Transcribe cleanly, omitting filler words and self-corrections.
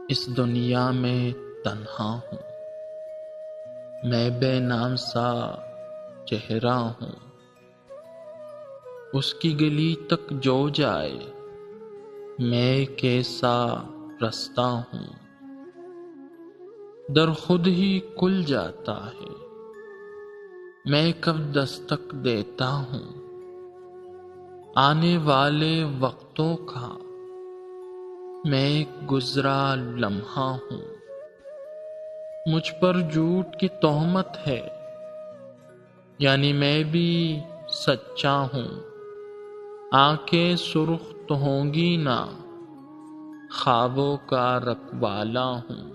اس دنیا میں تنہا ہوں، میں بے نام سا چہرہ ہوں، اس کی گلی تک جو جائے میں کیسا رستہ ہوں، در خود ہی کھل جاتا ہے، میں کب دستک دیتا ہوں، آنے والے وقتوں کا میں ایک گزرا لمحہ ہوں، مجھ پر جھوٹ کی تہمت ہے، یعنی میں بھی سچا ہوں، آنکھیں سرخ تو ہوں گی نہ، خوابوں کا رکھوالا ہوں۔